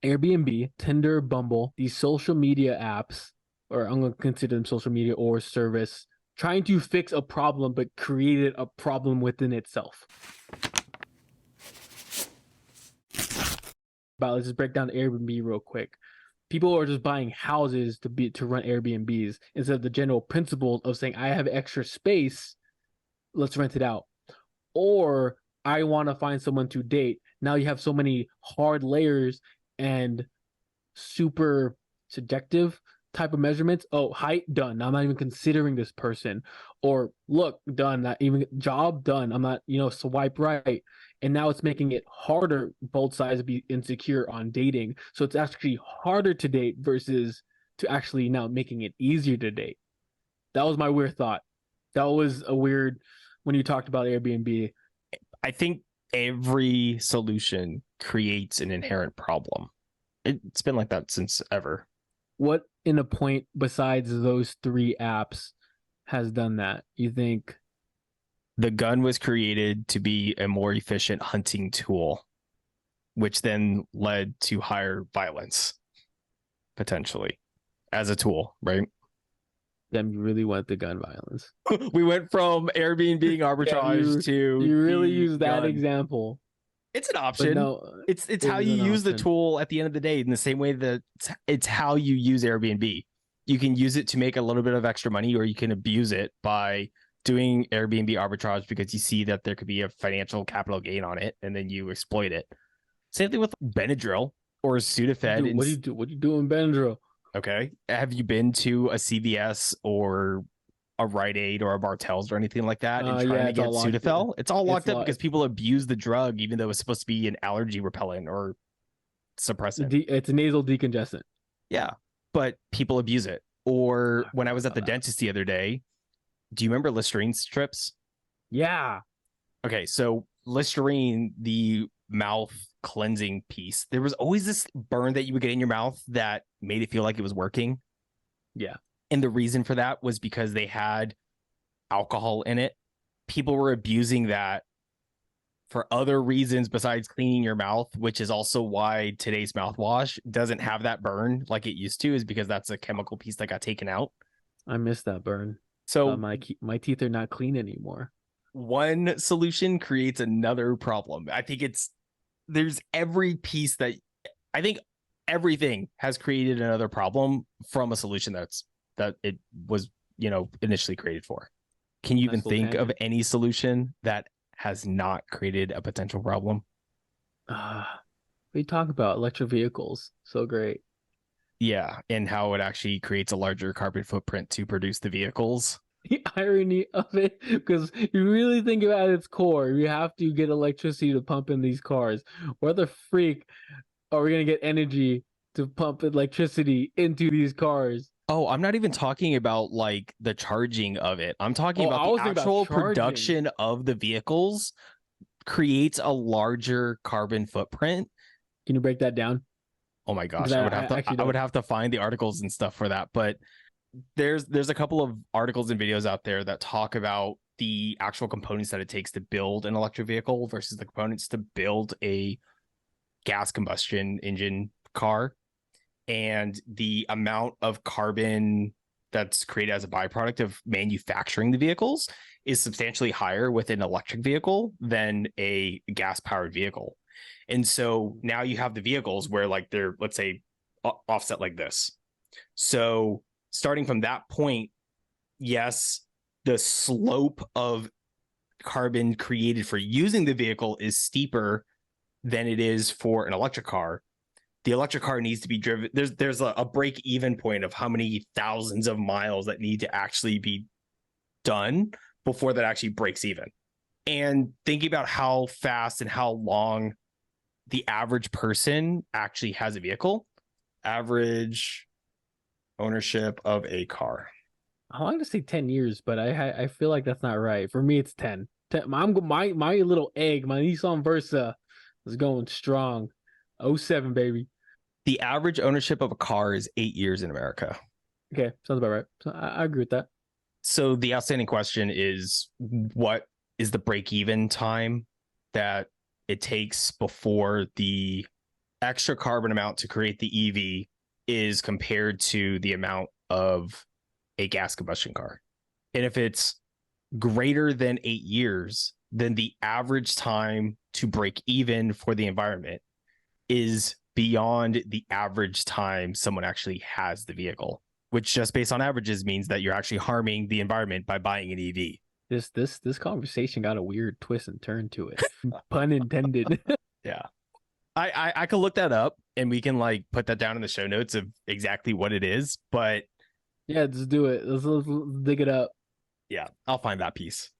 Airbnb, Tinder, Bumble, these social media apps, or I'm going to consider them social media or service, trying to fix a problem, but created a problem within itself. But let's just break down Airbnb real quick. People are just buying houses to run Airbnbs instead of the general principles of saying I have extra space, let's rent it out. Or I want to find someone to date. Now you have so many hard layers and super subjective type of measurements. Oh, height done. I'm not even considering this person. Or look done. Not even job done. I'm not, swipe right. And now it's making it harder both sides to be insecure on dating. So it's actually harder to date versus to actually now making it easier to date. That was my weird thought. That was a weird when you talked about Airbnb. I think every solution creates an inherent problem. It's been like that since ever. What in a point besides those three apps has done that? You think the gun was created to be a more efficient hunting tool, which then led to higher violence, potentially, as a tool, right? Them you really want the gun violence. We went from Airbnb arbitrage to you really use that example. It's an option. No, it's how you use the tool at the end of the day, in the same way that it's how you use Airbnb. You can use it to make a little bit of extra money, or you can abuse it by doing Airbnb arbitrage because you see that there could be a financial capital gain on it, and then you exploit it. Same thing with Benadryl or Sudafed. Dude, what do you do in Benadryl? Okay. Have you been to a CVS or a Rite Aid or a Bartell's or anything like that and trying to get Sudafed? It's all locked up because people abuse the drug, even though it's supposed to be an allergy repellent or suppressant. It's a nasal decongestant. Yeah, but people abuse it. Or when I was at the dentist the other day, do you remember Listerine strips? Yeah. Okay, so Listerine, the mouth cleansing piece, there was always this burn that you would get in your mouth that made it feel like it was working. Yeah. And the reason for that was because they had alcohol in it. People were abusing that for other reasons besides cleaning your mouth, which is also why today's mouthwash doesn't have that burn like it used to, is because that's a chemical piece that got taken out. I miss that burn. So my teeth are not clean anymore. One solution creates another problem. I think there's every piece that I think everything has created another problem from a solution that it was, initially created for. Can you even think of any solution that has not created a potential problem? We talk about electric vehicles. So great. Yeah, and how it actually creates a larger carbon footprint to produce the vehicles. The irony of it, because you really think about its core, you have to get electricity to pump in these cars. Where the freak are we going to get energy to pump electricity into these cars? Oh, I'm not even talking about like the charging of it. I'm talking about the actual production of the vehicles creates a larger carbon footprint. Can you break that down? Oh my gosh, I would have to find the articles and stuff for that. But there's a couple of articles and videos out there that talk about the actual components that it takes to build an electric vehicle versus the components to build a gas combustion engine car, and the amount of carbon that's created as a byproduct of manufacturing the vehicles is substantially higher with an electric vehicle than a gas powered vehicle. And so now you have the vehicles where like they're, let's say, offset like this. So starting from that point, yes, the slope of carbon created for using the vehicle is steeper than it is for an electric car. The electric car needs to be driven. There's a break even point of how many thousands of miles that need to actually be done before that actually breaks even. And thinking about how fast and how long the average person actually has a vehicle, average ownership of a car. I want to say 10 years, but I feel like that's not right. For me, it's 10. My little egg, my Nissan Versa is going strong. 07, baby. The average ownership of a car is 8 years in America. Okay, sounds about right. So I agree with that. So the outstanding question is, what is the break-even time that it takes before the extra carbon amount to create the EV is compared to the amount of a gas combustion car. And if it's greater than 8 years, then the average time to break even for the environment is beyond the average time someone actually has the vehicle, which just based on averages means that you're actually harming the environment by buying an EV. This conversation got a weird twist and turn to it. Pun intended. Yeah. I could look that up and we can like put that down in the show notes of exactly what it is, but yeah, just do it. Let's dig it up. Yeah, I'll find that piece.